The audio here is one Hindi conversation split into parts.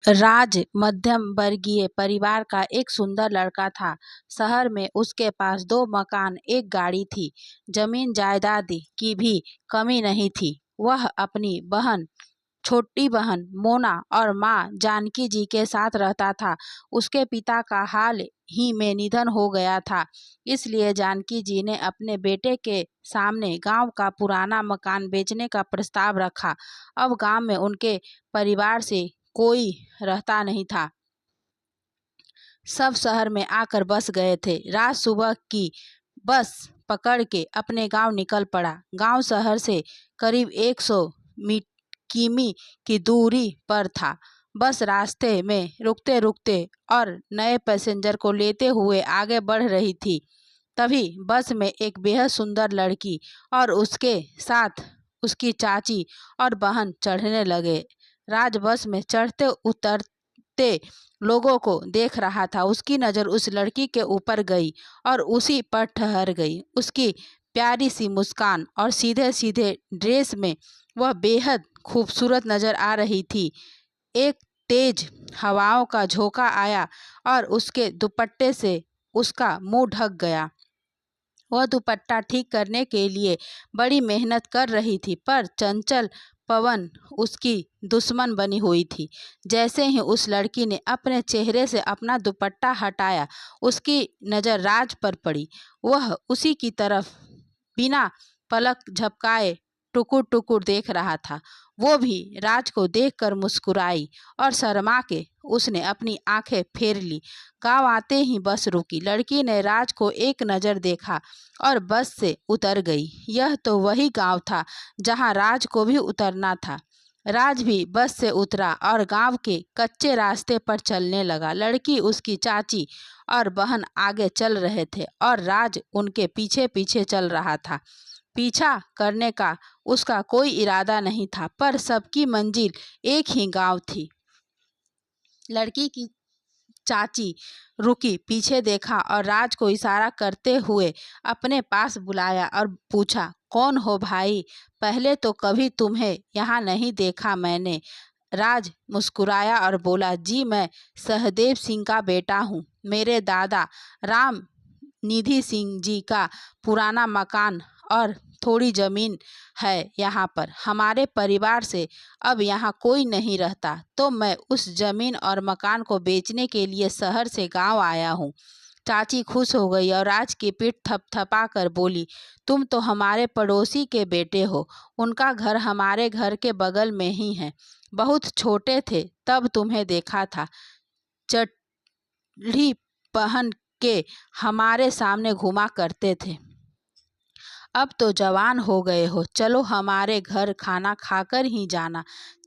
राज मध्यम वर्गीय परिवार का एक सुंदर लड़का था। शहर में उसके पास 2 मकान, एक गाड़ी थी। जमीन जायदाद की भी कमी नहीं थी। वह अपनी बहन, छोटी बहन मोना और माँ जानकी जी के साथ रहता था। उसके पिता का हाल ही में निधन हो गया था, इसलिए जानकी जी ने अपने बेटे के सामने गांव का पुराना मकान बेचने का प्रस्ताव रखा। अब गांव में उनके परिवार से कोई रहता नहीं था। सब शहर में आकर बस गए थे। रात सुबह की बस पकड़ के अपने गांव निकल पड़ा। गांव शहर से करीब 100 किमी की दूरी पर था। बस रास्ते में रुकते रुकते और नए पैसेंजर को लेते हुए आगे बढ़ रही थी। तभी बस में एक बेहद सुंदर लड़की और उसके साथ उसकी चाची और बहन चढ़ने लगे। राज बस में चढ़ते उतरते लोगों को देख रहा था। उसकी नज़र उस लड़की के ऊपर गई और उसी पर ठहर गई। उसकी प्यारी सी मुस्कान और सीधे सीधे ड्रेस में वह बेहद खूबसूरत नज़र आ रही थी। एक तेज हवाओं का झोंका आया और उसके दुपट्टे से उसका मुंह ढक गया। वह दुपट्टा ठीक करने के लिए बड़ी मेहनत कर रही थी, पर चंचल पवन उसकी दुश्मन बनी हुई थी। जैसे ही उस लड़की ने अपने चेहरे से अपना दुपट्टा हटाया, उसकी नज़र राज पर पड़ी। वह उसी की तरफ बिना पलक झपकाए टुकुर टुकुर देख रहा था। वो भी राज को देखकर मुस्कुराई और शर्मा के उसने अपनी आंखें फेर ली। गांव आते ही बस रुकी। लड़की ने राज को एक नज़र देखा और बस से उतर गई। यह तो वही गांव था जहां राज को भी उतरना था। राज भी बस से उतरा और गांव के कच्चे रास्ते पर चलने लगा। लड़की, उसकी चाची और बहन आगे चल रहे थे और राज उनके पीछे पीछे चल रहा था। पीछा करने का उसका कोई इरादा नहीं था, पर सबकी मंजिल एक ही गांव थी। लड़की की चाची रुकी, पीछे देखा और राज को इशारा करते हुए अपने पास बुलाया और पूछा, कौन हो भाई? पहले तो कभी तुम्हें यहाँ नहीं देखा मैंने। राज मुस्कुराया और बोला, जी मैं सहदेव सिंह का बेटा हूँ। मेरे दादा राम निधि सिंह जी का पुराना मकान और थोड़ी ज़मीन है यहाँ पर। हमारे परिवार से अब यहाँ कोई नहीं रहता, तो मैं उस ज़मीन और मकान को बेचने के लिए शहर से गांव आया हूँ। चाची खुश हो गई और राज की पीठ थपथपा कर बोली, तुम तो हमारे पड़ोसी के बेटे हो। उनका घर हमारे घर के बगल में ही है। बहुत छोटे थे तब तुम्हें देखा था। चड्ढी पहन के हमारे सामने घुमा करते थे। अब तो जवान हो गए हो, चलो हमारे घर खाना खाकर ही जाना।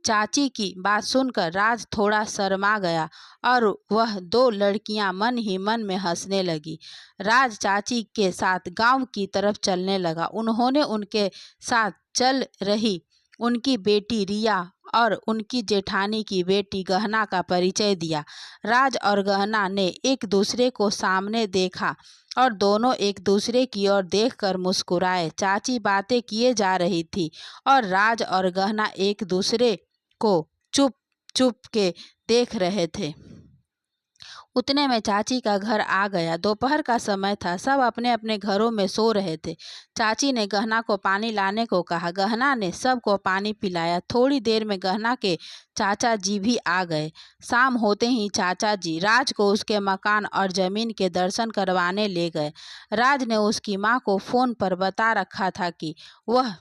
चाची की बात सुनकर राज थोड़ा शर्मा गया और वह 2 लड़कियां मन ही मन में हंसने लगी। राज चाची के साथ गांव की तरफ चलने लगा। उन्होंने उनके साथ चल रही उनकी बेटी रिया और उनकी जेठानी की बेटी गहना का परिचय दिया। राज और गहना ने एक दूसरे को सामने देखा और दोनों एक दूसरे की ओर देखकर मुस्कुराए। चाची बातें किए जा रही थी और राज और गहना एक दूसरे को चुप चुप के देख रहे थे। उतने में चाची का घर आ गया। दोपहर का समय था, सब अपने अपने घरों में सो रहे थे। चाची ने गहना को पानी लाने को कहा। गहना ने सबको पानी पिलाया। थोड़ी देर में गहना के चाचा जी भी आ गए। शाम होते ही चाचा जी राज को उसके मकान और ज़मीन के दर्शन करवाने ले गए। राज ने उसकी माँ को फ़ोन पर बता रखा था कि वह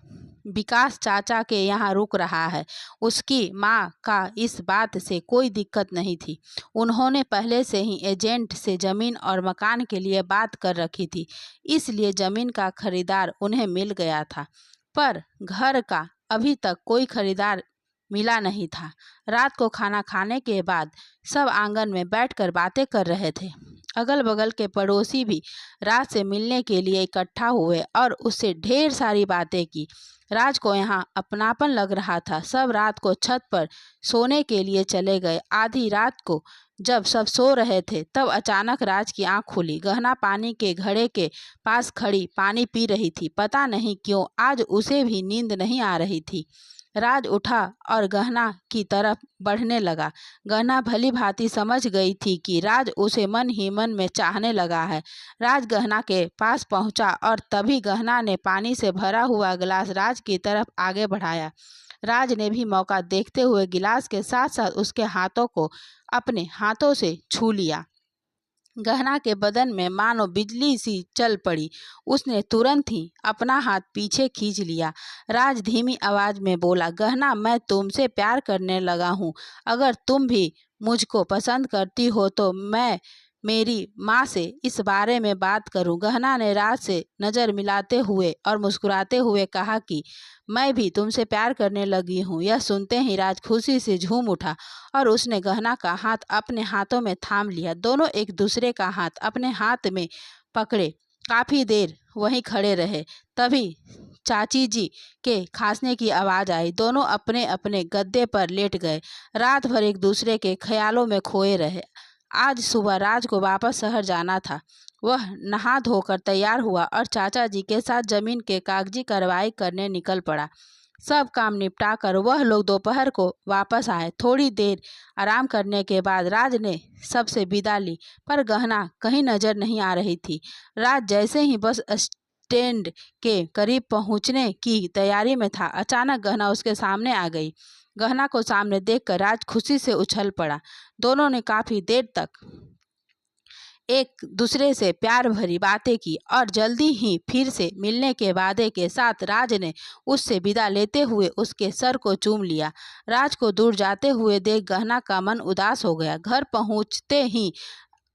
विकास चाचा के यहाँ रुक रहा है। उसकी माँ का इस बात से कोई दिक्कत नहीं थी। उन्होंने पहले से ही एजेंट से ज़मीन और मकान के लिए बात कर रखी थी, इसलिए ज़मीन का खरीदार उन्हें मिल गया था, पर घर का अभी तक कोई खरीदार मिला नहीं था। रात को खाना खाने के बाद सब आंगन में बैठकर बातें कर रहे थे। अगल बगल के पड़ोसी भी राज से मिलने के लिए इकट्ठा हुए और उससे ढेर सारी बातें की। राज को यहाँ अपनापन लग रहा था। सब रात को छत पर सोने के लिए चले गए। आधी रात को जब सब सो रहे थे, तब अचानक राज की आंख खुली। गहना पानी के घड़े के पास खड़ी पानी पी रही थी। पता नहीं क्यों आज उसे भी नींद नहीं आ रही थी। राज उठा और गहना की तरफ बढ़ने लगा। गहना भली भांति समझ गई थी कि राज उसे मन ही मन में चाहने लगा है। राज गहना के पास पहुंचा और तभी गहना ने पानी से भरा हुआ गिलास राज की तरफ आगे बढ़ाया। राज ने भी मौका देखते हुए गिलास के साथ साथ उसके हाथों को अपने हाथों से छू लिया। गहना के बदन में मानो बिजली सी चल पड़ी। उसने तुरंत ही अपना हाथ पीछे खींच लिया। राज धीमी आवाज में बोला, गहना, मैं तुमसे प्यार करने लगा हूँ। अगर तुम भी मुझको पसंद करती हो तो मैं मेरी माँ से इस बारे में बात करूं। गहना ने राज से नजर मिलाते हुए और मुस्कुराते हुए कहा कि मैं भी तुमसे प्यार करने लगी हूँ। यह सुनते ही राज खुशी से झूम उठा और उसने गहना का हाथ अपने हाथों में थाम लिया। दोनों एक दूसरे का हाथ अपने हाथ में पकड़े काफी देर वहीं खड़े रहे। तभी चाची जी के खांसने की आवाज आई। दोनों अपने अपने गद्दे पर लेट गए। रात भर एक दूसरे के ख्यालों में खोए रहे। आज सुबह राज को वापस शहर जाना था। वह नहा धोकर तैयार हुआ और चाचा जी के साथ जमीन के कागजी कार्रवाई करने निकल पड़ा। सब काम निपटाकर वह लोग दोपहर को वापस आए। थोड़ी देर आराम करने के बाद राज ने सबसे विदा ली, पर गहना कहीं नजर नहीं आ रही थी। राज जैसे ही बस स्टैंड के करीब पहुंचने की तैयारी में था, अचानक गहना उसके सामने आ गई। गहना को सामने देखकर राज खुशी से उछल पड़ा। दोनों ने काफी देर तक एक दूसरे से प्यार भरी बातें की और जल्दी ही फिर से मिलने के वादे के साथ राज ने उससे विदा लेते हुए उसके सर को चूम लिया। राज को दूर जाते हुए देख गहना का मन उदास हो गया। घर पहुंचते ही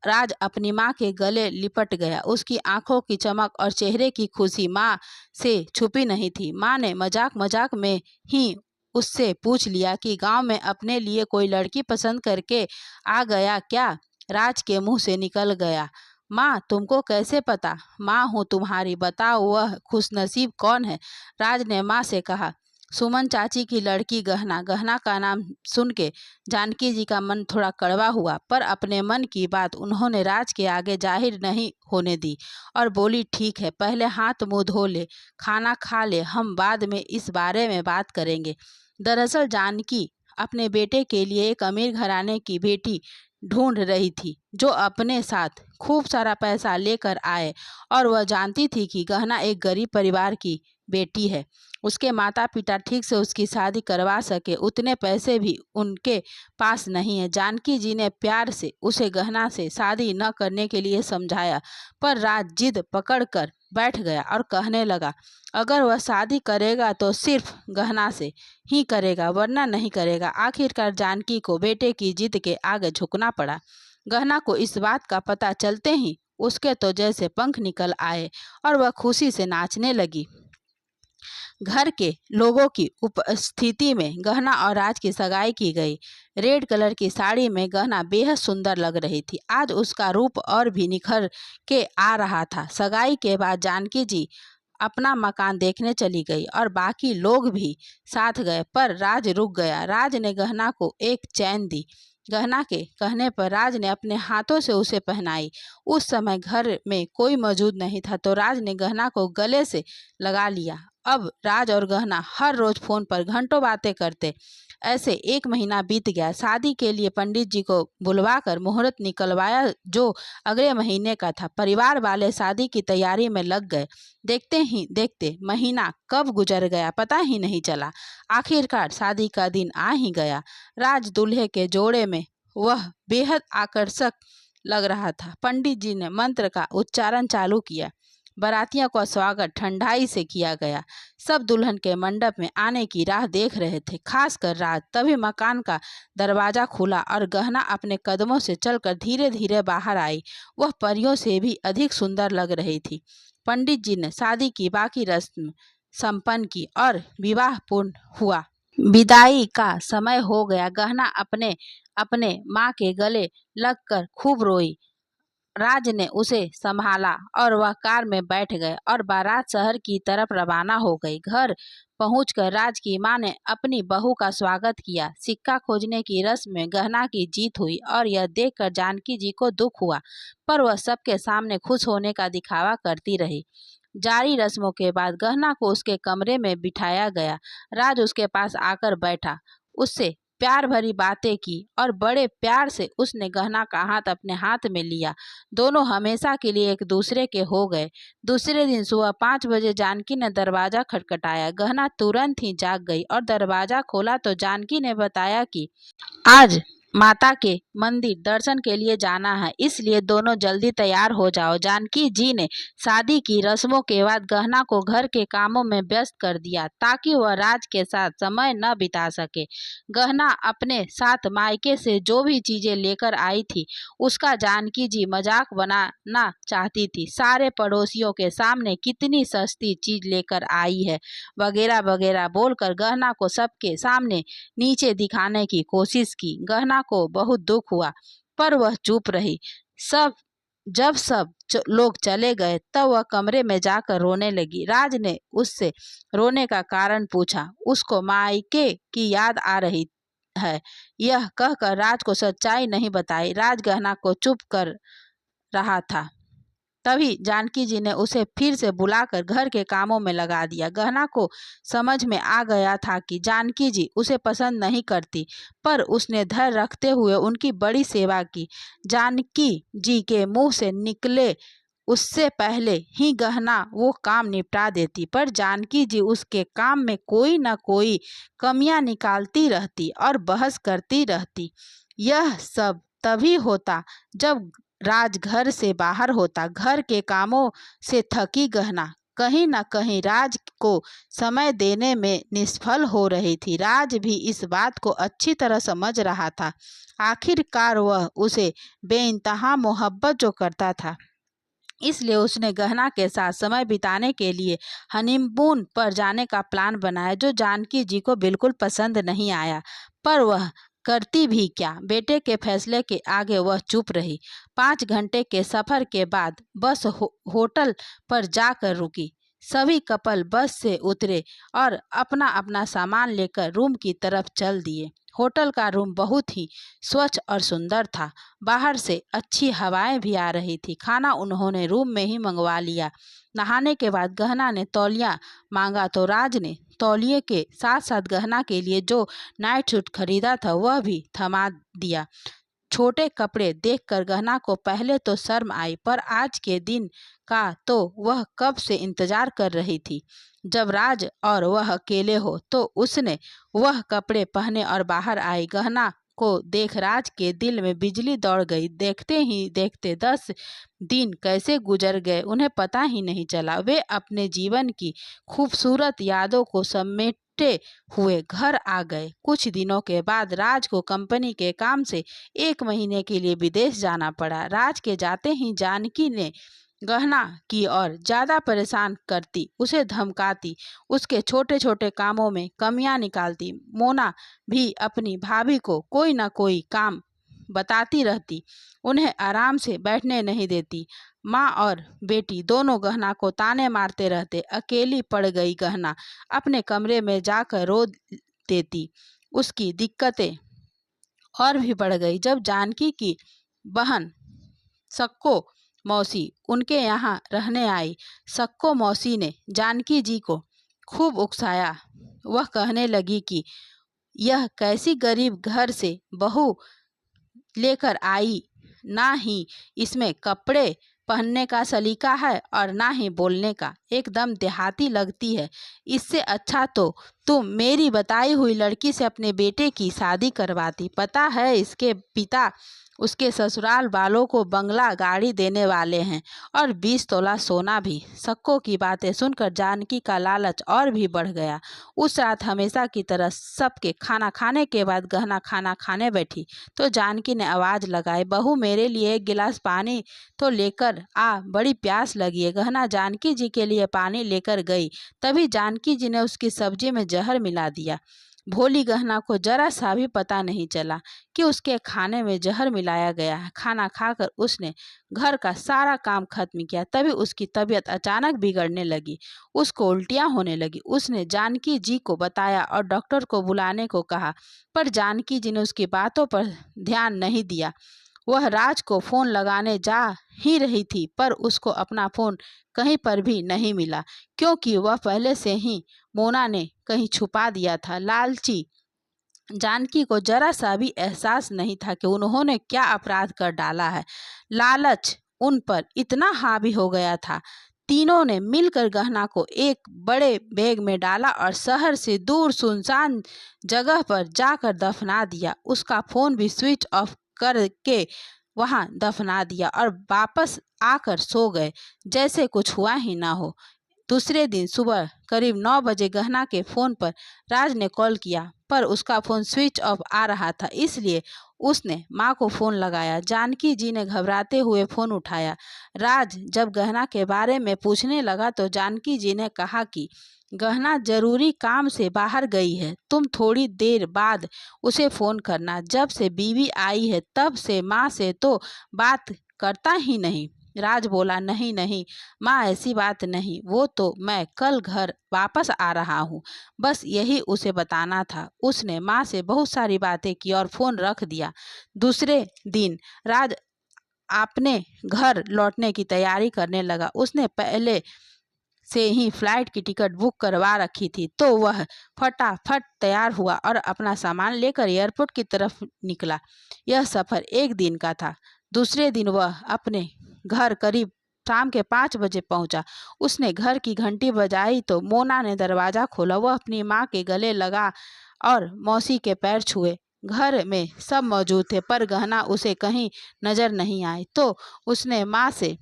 राज अपनी माँ के गले लिपट गया। उसकी आंखों की चमक और चेहरे की खुशी माँ से छुपी नहीं थी। माँ ने मजाक मजाक में ही उससे पूछ लिया कि गांव में अपने लिए कोई लड़की पसंद करके आ गया क्या। राज के मुंह से निकल गया, माँ तुमको कैसे पता। माँ हूँ तुम्हारी, बताओ वह खुशनसीब कौन है। राज ने माँ से कहा, सुमन चाची की लड़की गहना। गहना का नाम सुन के जानकी जी का मन थोड़ा कड़वा हुआ, पर अपने मन की बात उन्होंने राज के आगे जाहिर नहीं होने दी और बोली, ठीक है, पहले हाथ मुंह धो ले, खाना खा ले, हम बाद में इस बारे में बात करेंगे। दरअसल जानकी अपने बेटे के लिए एक अमीर घराने की बेटी ढूंढ रही थी जो अपने साथ खूब सारा पैसा लेकर आए, और वह जानती थी कि गहना एक गरीब परिवार की बेटी है। उसके माता पिता ठीक से उसकी शादी करवा सके उतने पैसे भी उनके पास नहीं है। जानकी जी ने प्यार से उसे गहना से शादी न करने के लिए समझाया, पर राज जिद पकड़ कर बैठ गया और कहने लगा, अगर वह शादी करेगा तो सिर्फ गहना से ही करेगा, वरना नहीं करेगा। आखिरकार जानकी को बेटे की जिद के आगे झुकना पड़ा। गहना को इस बात का पता चलते ही उसके तो जैसे पंख निकल आए और वह खुशी से नाचने लगी। घर के लोगों की उपस्थिति में गहना और राज की सगाई की गई। रेड कलर की साड़ी में गहना बेहद सुंदर लग रही थी। आज उसका रूप और भी निखर के आ रहा था। सगाई के बाद जानकी जी अपना मकान देखने चली गई और बाकी लोग भी साथ गए, पर राज रुक गया। राज ने गहना को एक चैन दी। गहना के कहने पर राज ने अपने हाथों से उसे पहनाई। उस समय घर में कोई मौजूद नहीं था, तो राज ने गहना को गले से लगा लिया। अब राज और गहना हर रोज फोन पर घंटों बातें करते। ऐसे 1 महीना बीत गया। शादी के लिए पंडित जी को बुलवाकर मुहूर्त निकलवाया जो अगले महीने का था। परिवार वाले शादी की तैयारी में लग गए। देखते ही देखते महीना कब गुजर गया पता ही नहीं चला। आखिरकार शादी का दिन आ ही गया। राज दूल्हे के जोड़े में वह बेहद आकर्षक लग रहा था। पंडित जी ने मंत्र का उच्चारण चालू किया। बारातियों का स्वागत ठंडाई से किया गया। सब दुल्हन के मंडप में आने की राह देख रहे थे, खासकर राज। तभी मकान का दरवाजा खुला और गहना अपने कदमों से चलकर धीरे धीरे बाहर आई। वह परियों से भी अधिक सुंदर लग रही थी। पंडित जी ने शादी की बाकी रस्म संपन्न की और विवाह पूर्ण हुआ। विदाई का समय हो गया। गहना अपने अपने माँ के गले लगकर खूब रोई। राज ने उसे संभाला और वह कार में बैठ गए और बारात शहर की तरफ रवाना हो गई। घर पहुंचकर राज की मां ने अपनी बहू का स्वागत किया। सिक्का खोजने की रस्म में गहना की जीत हुई और यह देखकर जानकी जी को दुख हुआ, पर वह सबके सामने खुश होने का दिखावा करती रही। जारी रस्मों के बाद गहना को उसके कमरे में बिठाया गया। राज उसके पास आकर बैठा, उससे प्यार भरी बातें की और बड़े प्यार से उसने गहना का हाथ अपने हाथ में लिया। दोनों हमेशा के लिए एक दूसरे के हो गए। दूसरे दिन सुबह 5 बजे जानकी ने दरवाजा खटखटाया। गहना तुरंत ही जाग गई और दरवाजा खोला तो जानकी ने बताया कि आज माता के मंदिर दर्शन के लिए जाना है, इसलिए दोनों जल्दी तैयार हो जाओ। जानकी जी ने शादी की रस्मों के बाद गहना को घर के कामों में व्यस्त कर दिया ताकि वह राज के साथ समय न बिता सके। गहना अपने साथ मायके से जो भी चीजें लेकर आई थी उसका जानकी जी मजाक बनाना चाहती थी। सारे पड़ोसियों के सामने कितनी सस्ती चीज लेकर आई है वगैरह वगैरह बोलकर गहना को सबके सामने नीचे दिखाने की कोशिश की। गहना को बहुत दुख हुआ पर वह चुप रही। जब सब लोग चले गए तब वह कमरे में जाकर रोने लगी। राज ने उससे रोने का कारण पूछा। उसको मायके की याद आ रही है। यह कहकर राज को सच्चाई नहीं बताई। राज गहना को चुप कर रहा था। तभी जानकी जी ने उसे फिर से बुलाकर घर के कामों में लगा दिया। गहना को समझ में आ गया था कि जानकी जी उसे पसंद नहीं करती, पर उसने धैर्य रखते हुए उनकी बड़ी सेवा की। जानकी जी के मुंह से निकले उससे पहले ही गहना वो काम निपटा देती, पर जानकी जी उसके काम में कोई न कोई कमियां निकालती रहती और बहस करती रहती। यह सब तभी होता जब राज घर से बाहर होता। घर के कामों से थकी गहना कहीं न कहीं राज को समय देने में निष्फल हो रही थी। राज भी इस बात को अच्छी तरह समझ रहा था। आखिरकार वह उसे बेइंतहा मोहब्बत जो करता था, इसलिए उसने गहना के साथ समय बिताने के लिए हनीमून पर जाने का प्लान बनाया, जो जानकी जी को बिल्कुल पसंद नहीं आया, पर वह करती भी क्या। बेटे के फैसले के आगे वह चुप रही। 5 घंटे के सफर के बाद बस होटल पर जाकर रुकी। सभी कपल बस से उतरे और अपना अपना सामान लेकर रूम की तरफ चल दिए। होटल का रूम बहुत ही स्वच्छ और सुंदर था। बाहर से अच्छी हवाएं भी आ रही थी। खाना उन्होंने रूम में ही मंगवा लिया। नहाने के बाद गहना ने तौलिया मांगा तो राज ने तौलिए के साथ साथ गहना के लिए जो नाइट सूट खरीदा था वह भी थमा दिया। छोटे कपड़े देखकर गहना को पहले तो शर्म आई, पर आज के दिन का तो वह कब से इंतजार कर रही थी जब राज और वह अकेले हो। तो उसने वह कपड़े पहने और बाहर आई। गहना को देख राज के दिल में बिजली दौड़ गई। देखते ही देखते 10 दिन कैसे गुजर गए उन्हें पता ही नहीं चला। वे अपने जीवन की खूबसूरत यादों को समेटे हुए घर आ गए। कुछ दिनों के बाद राज को कंपनी के काम से 1 महीने के लिए विदेश जाना पड़ा। राज के जाते ही जानकी ने गहना की और ज्यादा परेशान करती, उसे धमकाती, उसके छोटे छोटे कामों में कमियां निकालती। मोना भी अपनी भाभी को कोई ना कोई काम बताती रहती, उन्हें आराम से बैठने नहीं देती। माँ और बेटी दोनों गहना को ताने मारते रहते। अकेली पड़ गई गहना अपने कमरे में जाकर रो देती। उसकी दिक्कतें और भी बढ़ गई जब जानकी की बहन सक्को मौसी उनके यहाँ रहने आई। सक्को मौसी ने जानकी जी को खूब उकसाया। वह कहने लगी कि यह कैसी गरीब घर से बहू लेकर आई, ना ही इसमें कपड़े पहनने का सलीका है और ना ही बोलने का, एकदम देहाती लगती है। इससे अच्छा तो तुम मेरी बताई हुई लड़की से अपने बेटे की शादी करवाती। पता है इसके पिता उसके ससुराल वालों को बंगला गाड़ी देने वाले हैं और 20 तोला सोना भी। सक्को की बातें सुनकर जानकी का लालच और भी बढ़ गया। उस रात हमेशा की तरह सबके खाना खाने के बाद गहना खाना खाने बैठी तो जानकी ने आवाज लगाई, बहू मेरे लिए 1 गिलास पानी तो लेकर आ, बड़ी प्यास लगी है। गहना जानकी जी के लिए पानी लेकर गई, तभी जानकी जी ने उसकी सब्जी में जहर मिला दिया। भोली गहना को जरा सा भी पता नहीं चला कि उसके खाने में जहर मिलाया गया है। खाना खाकर उसने घर का सारा काम खत्म किया, तभी उसकी तबीयत अचानक बिगड़ने लगी। उसको उल्टियां होने लगी। उसने जानकी जी को बताया और डॉक्टर को बुलाने को कहा, पर जानकी जी ने उसकी बातों पर ध्यान नहीं दिया। वह राज को फ़ोन लगाने जा ही रही थी, पर उसको अपना फ़ोन कहीं पर भी नहीं मिला, क्योंकि वह पहले से ही मोना ने कहीं छुपा दिया था। लालची जानकी को जरा सा भी एहसास नहीं था कि उन्होंने क्या अपराध कर डाला है। लालच उन पर इतना हावी हो गया था। तीनों ने मिलकर गहना को एक बड़े बैग में डाला और शहर से दूर सुनसान जगह पर जाकर दफना दिया। उसका फोन भी स्विच ऑफ करके वहां दफना दिया और वापस आकर सो गए, जैसे कुछ हुआ ही ना हो। दूसरे दिन सुबह करीब 9 बजे गहना के फ़ोन पर राज ने कॉल किया, पर उसका फ़ोन स्विच ऑफ आ रहा था, इसलिए उसने माँ को फ़ोन लगाया। जानकी जी ने घबराते हुए फ़ोन उठाया। राज जब गहना के बारे में पूछने लगा तो जानकी जी ने कहा कि गहना ज़रूरी काम से बाहर गई है, तुम थोड़ी देर बाद उसे फ़ोन करना। जब से बीवी आई है तब से माँ से तो बात करता ही नहीं। राज बोला, नहीं नहीं माँ, ऐसी बात नहीं, वो तो मैं कल घर वापस आ रहा हूँ, बस यही उसे बताना था। उसने माँ से बहुत सारी बातें की और फ़ोन रख दिया। दूसरे दिन राज अपने घर लौटने की तैयारी करने लगा। उसने पहले से ही फ्लाइट की टिकट बुक करवा रखी थी, तो वह फटाफट तैयार हुआ और अपना सामान लेकर एयरपोर्ट की तरफ निकला। यह सफ़र एक दिन का था। दूसरे दिन वह अपने घर करीब शाम के 5 बजे पहुंचा। उसने घर की घंटी बजाई तो मोना ने दरवाज़ा खोला। वह अपनी माँ के गले लगा और मौसी के पैर छुए। घर में सब मौजूद थे, पर गहना उसे कहीं नजर नहीं आई, तो उसने माँ से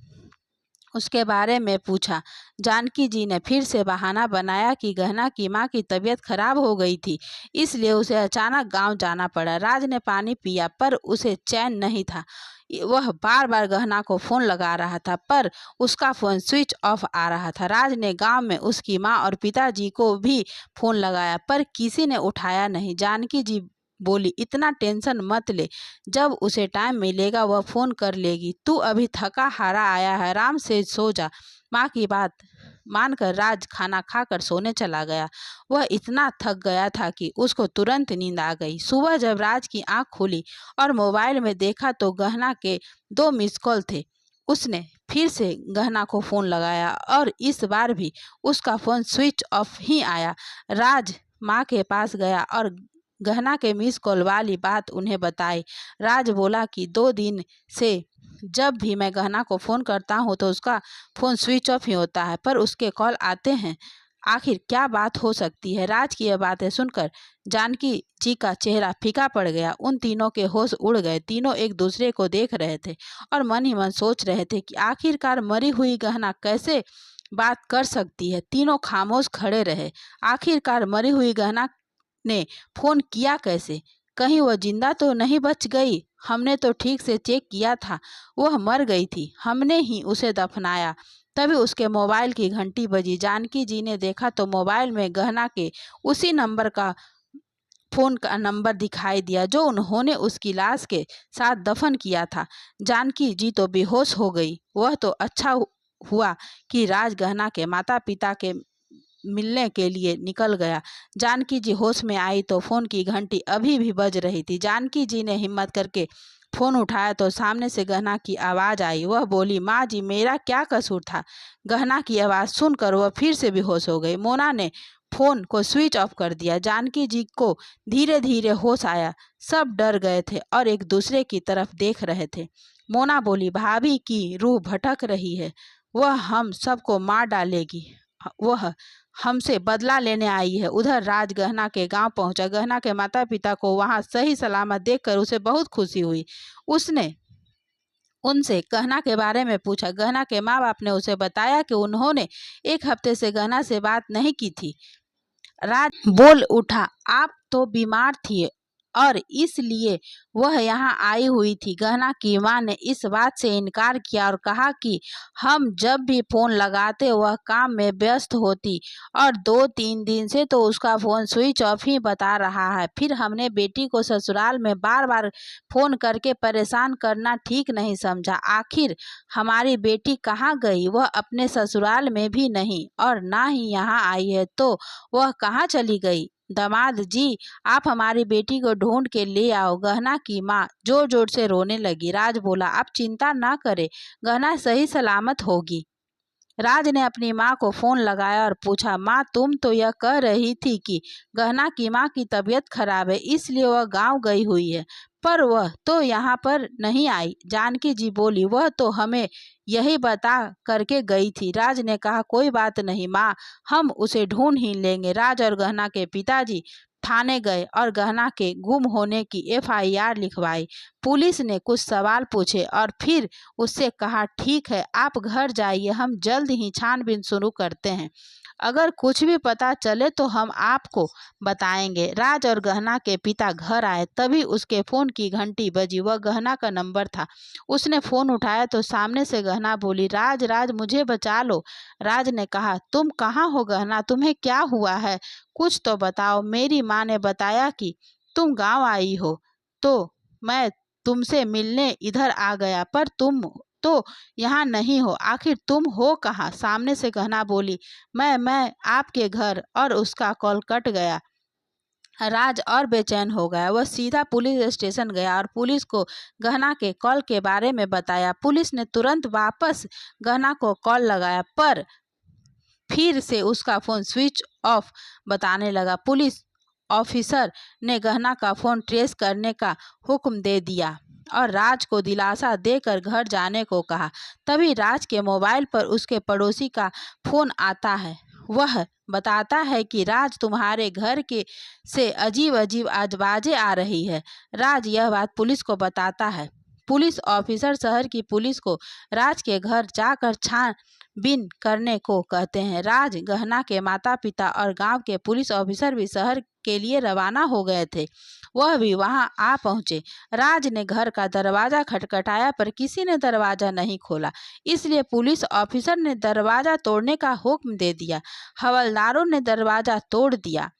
उसके बारे में पूछा। जानकी जी ने फिर से बहाना बनाया कि गहना की माँ की तबीयत खराब हो गई थी, इसलिए उसे अचानक गांव जाना पड़ा। राज ने पानी पिया, पर उसे चैन नहीं था। वह बार बार गहना को फ़ोन लगा रहा था, पर उसका फ़ोन स्विच ऑफ आ रहा था। राज ने गांव में उसकी माँ और पिताजी को भी फ़ोन लगाया, पर किसी ने उठाया नहीं। जानकी जी बोली, इतना टेंशन मत ले, जब उसे टाइम मिलेगा वह फ़ोन कर लेगी। तू अभी थका हारा आया है, आराम से सो जा। माँ की बात मानकर राज खाना खाकर सोने चला गया। वह इतना थक गया था कि उसको तुरंत नींद आ गई। सुबह जब राज की आंख खुली और मोबाइल में देखा तो गहना के 2 मिस कॉल थे। उसने फिर से गहना को फ़ोन लगाया और इस बार भी उसका फ़ोन स्विच ऑफ ही आया। राज माँ के पास गया और गहना के मिस कॉल वाली बात उन्हें बताई। राज बोला कि 2 दिन से जब भी मैं गहना को फ़ोन करता हूँ तो उसका फ़ोन स्विच ऑफ ही होता है, पर उसके कॉल आते हैं। आखिर क्या बात हो सकती है? राज की यह बातें सुनकर जानकी जी का चेहरा फीका पड़ गया। उन तीनों के होश उड़ गए। तीनों एक दूसरे को देख रहे थे और मन ही मन सोच रहे थे कि आखिरकार मरी हुई गहना कैसे बात कर सकती है। तीनों खामोश खड़े रहे। आखिरकार मरी हुई गहना ने फ़ोन किया कैसे? कहीं वह जिंदा तो नहीं बच गई? हमने तो ठीक से चेक किया था, वह मर गई थी। हमने ही उसे दफनाया। तभी उसके मोबाइल की घंटी बजी। जानकी जी ने देखा तो मोबाइल में गहना के उसी नंबर का फ़ोन का नंबर दिखाई दिया जो उन्होंने उसकी लाश के साथ दफन किया था। जानकी जी तो बेहोश हो गई। वह तो अच्छा हुआ कि राज गहना के माता पिता के मिलने के लिए निकल गया। जानकी जी होश में आई तो फ़ोन की घंटी अभी भी बज रही थी। जानकी जी ने हिम्मत करके फ़ोन उठाया तो सामने से गहना की आवाज़ आई। वह बोली, माँ जी, मेरा क्या कसूर था? गहना की आवाज़ सुनकर वह फिर से बेहोश हो गई। मोना ने फ़ोन को स्विच ऑफ कर दिया। जानकी जी को धीरे धीरे होश आया। सब डर गए थे और एक दूसरे की तरफ देख रहे थे। मोना बोली, भाभी की रूह भटक रही है, वह हम सबको मार डालेगी, वह हमसे बदला लेने आई है। उधर राज गहना के गांव पहुंचा। गहना के माता पिता को वहां सही सलामत देखकर उसे बहुत खुशी हुई। उसने उनसे गहना के बारे में पूछा। गहना के माँ बाप ने उसे बताया कि उन्होंने 1 हफ्ते से गहना से बात नहीं की थी। राज बोल उठा, आप तो बीमार थी और इसलिए वह यहाँ आई हुई थी। गहना की माँ ने इस बात से इनकार किया और कहा कि हम जब भी फ़ोन लगाते वह काम में व्यस्त होती और 2-3 दिन से तो उसका फ़ोन स्विच ऑफ ही बता रहा है। फिर हमने बेटी को ससुराल में बार बार फ़ोन करके परेशान करना ठीक नहीं समझा। आखिर हमारी बेटी कहाँ गई? वह अपने ससुराल में भी नहीं और ना ही यहाँ आई है, तो वह कहाँ चली गई? दामाद जी, आप हमारी बेटी को ढूंढ के ले आओ। गहना की माँ जोर जोर से रोने लगी। राज बोला, आप चिंता ना करें, गहना सही सलामत होगी। राज ने अपनी माँ को फोन लगाया और पूछा, माँ तुम तो यह कह रही थी कि गहना की माँ की तबीयत खराब है, इसलिए वह गांव गई हुई है, पर वह तो यहाँ पर नहीं आई। जानकी जी बोली, वह तो हमें यही बता करके गई थी। राज ने कहा, कोई बात नहीं माँ, हम उसे ढूंढ ही लेंगे। राज और गहना के पिताजी थाने गए और गहना के गुम होने की FIR लिखवाई। पुलिस ने कुछ सवाल पूछे और फिर उससे कहा, ठीक है आप घर जाइए, हम जल्द ही छानबीन शुरू करते हैं, अगर कुछ भी पता चले तो हम आपको बताएंगे। राज और गहना के पिता घर आए, तभी उसके फोन की घंटी बजी। वह गहना का नंबर था। उसने फोन उठाया तो सामने से गहना बोली, राज राज मुझे बचा लो। राज ने कहा, तुम कहाँ हो गहना, तुम्हें क्या हुआ है, कुछ तो बताओ। मेरी माँ ने बताया कि तुम गांव आई हो, तो मैं तुमसे मिलने इधर आ गया, पर तुम तो यहाँ नहीं हो, आखिर तुम हो कहाँ। सामने से गहना बोली, मैं आपके घर। और उसका कॉल कट गया। राज और बेचैन हो गया। वह सीधा पुलिस स्टेशन गया और पुलिस को गहना के कॉल के बारे में बताया। पुलिस ने तुरंत वापस गहना को कॉल लगाया, पर फिर से उसका फोन स्विच ऑफ बताने लगा। पुलिस ऑफिसर ने गहना का फोन ट्रेस करने का हुक्म दे दिया और राज को दिलासा देकर घर जाने को कहा। तभी राज के मोबाइल पर उसके पड़ोसी का फोन आता है। वह बताता है कि राज, तुम्हारे घर के से अजीब अजीब आवाजें आ रही है। राज यह बात पुलिस को बताता है। पुलिस ऑफिसर शहर की पुलिस को राज के घर जाकर छानबीन करने को कहते हैं। राज, गहना के माता पिता और गांव के पुलिस ऑफिसर भी शहर के लिए रवाना हो गए थे। वह भी वहां आ पहुंचे। राज ने घर का दरवाजा खटखटाया, पर किसी ने दरवाजा नहीं खोला, इसलिए पुलिस ऑफिसर ने दरवाजा तोड़ने का हुक्म दे दिया। हवलदारों ने दरवाजा तोड़ दिया।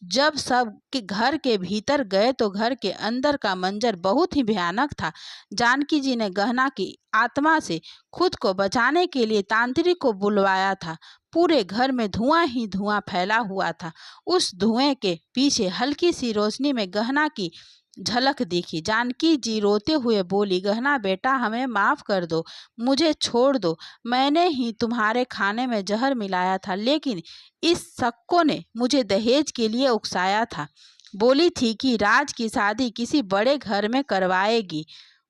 जब सब के घर के भीतर गए तो घर के अंदर का मंजर बहुत ही भयानक था। जानकी जी ने गहना की आत्मा से खुद को बचाने के लिए तांत्रिक को बुलवाया था। पूरे घर में धुआं ही धुआं फैला हुआ था। उस धुएं के पीछे हल्की सी रोशनी में गहना की झलक दिखी। जानकी जी रोते हुए बोली, गहना बेटा, हमें माफ कर दो, मुझे छोड़ दो। मैंने ही तुम्हारे खाने में जहर मिलाया था, लेकिन इस सक्को ने मुझे दहेज के लिए उकसाया था। बोली थी कि राज की शादी किसी बड़े घर में करवाएगी।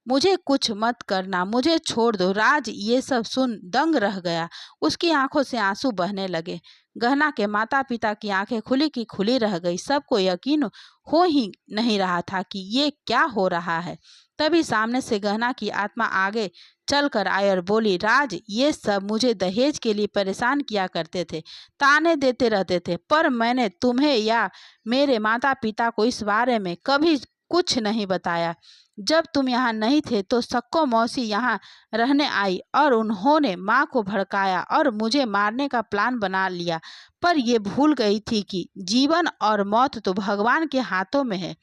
मुझे कुछ मत करना, मुझे छोड़ दो। राज ये सब सुन दंग रह गया। उसकी आंखों से आंसू बहने लगे। गहना के माता पिता की आंखें खुली की खुली रह गई। सबको यकीन हो ही नहीं रहा था कि ये क्या हो रहा है। तभी सामने से गहना की आत्मा आगे चल कर आई और बोली, राज, ये सब मुझे दहेज के लिए परेशान किया करते थे, ताने देते रहते थे, पर मैंने तुम्हें या मेरे माता पिता को इस बारे में कभी कुछ नहीं बताया। जब तुम यहाँ नहीं थे तो सक्को मौसी यहाँ रहने आई और उन्होंने माँ को भड़काया और मुझे मारने का प्लान बना लिया, पर ये भूल गई थी कि जीवन और मौत तो भगवान के हाथों में है।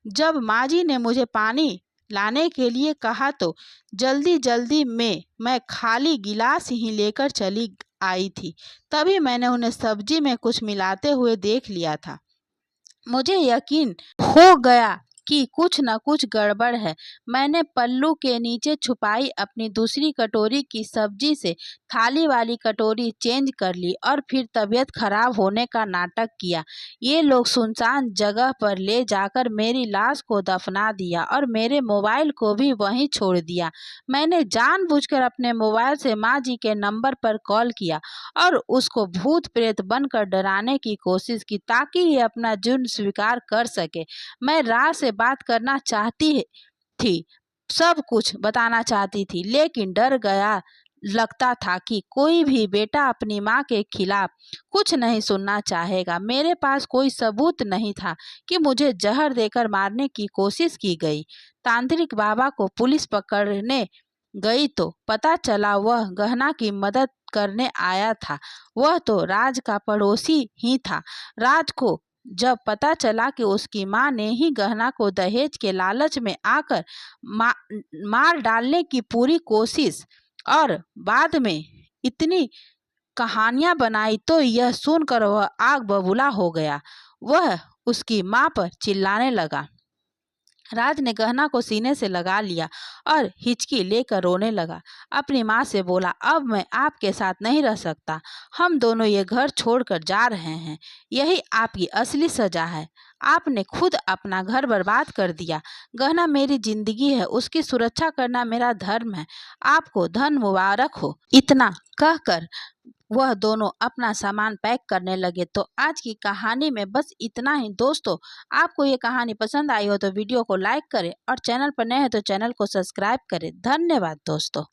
जब माँ जी ने मुझे पानी लाने के लिए कहा तो जल्दी जल्दी में मैं खाली गिलास ही लेकर चली आई थी, तभी मैंने उन्हें सब्जी में कुछ मिलाते हुए देख लिया था। मुझे यकीन हो गया कि कुछ न कुछ गड़बड़ है। मैंने पल्लू के नीचे छुपाई अपनी दूसरी कटोरी की सब्जी से थाली वाली कटोरी चेंज कर ली और फिर तबीयत खराब होने का नाटक किया। ये लोग सुनसान जगह पर ले जाकर मेरी लाश को दफना दिया और मेरे मोबाइल को भी वहीं छोड़ दिया। मैंने जानबूझकर अपने मोबाइल से माँ जी के नंबर पर कॉल किया और उसको भूत प्रेत बनकर डराने की कोशिश की, ताकि ये अपना जुर्म स्वीकार कर सके। मैं राज से बात करना चाहती थी, सब कुछ बताना चाहती थी, लेकिन डर गया। लगता था कि कोई भी बेटा अपनी माँ के खिलाफ कुछ नहीं सुनना चाहेगा। मेरे पास कोई सबूत नहीं था कि मुझे जहर देकर मारने की कोशिश की गई। तांत्रिक बाबा को पुलिस पकड़ने गई तो पता चला वह गहना की मदद करने आया था। वह तो राज का पड़ोसी ही था। राज को जब पता चला कि उसकी माँ ने ही गहना को दहेज के लालच में आकर मार डालने की पूरी कोशिश और बाद में इतनी कहानियां बनाई, तो यह सुनकर वह आग बबूला हो गया। वह उसकी माँ पर चिल्लाने लगा। राज ने गहना को सीने से लगा लिया और हिचकी लेकर रोने लगा। अपनी माँ से बोला, अब मैं आपके साथ नहीं रह सकता। हम दोनों ये घर छोड़कर जा रहे हैं। यही आपकी असली सजा है। आपने खुद अपना घर बर्बाद कर दिया। गहना मेरी जिंदगी है, उसकी सुरक्षा करना मेरा धर्म है। आपको धन मुबारक हो। इतना कहकर वह दोनों अपना सामान पैक करने लगे। तो आज की कहानी में बस इतना ही दोस्तों। आपको ये कहानी पसंद आई हो तो वीडियो को लाइक करें और चैनल पर नए हैं तो चैनल को सब्सक्राइब करें। धन्यवाद दोस्तों।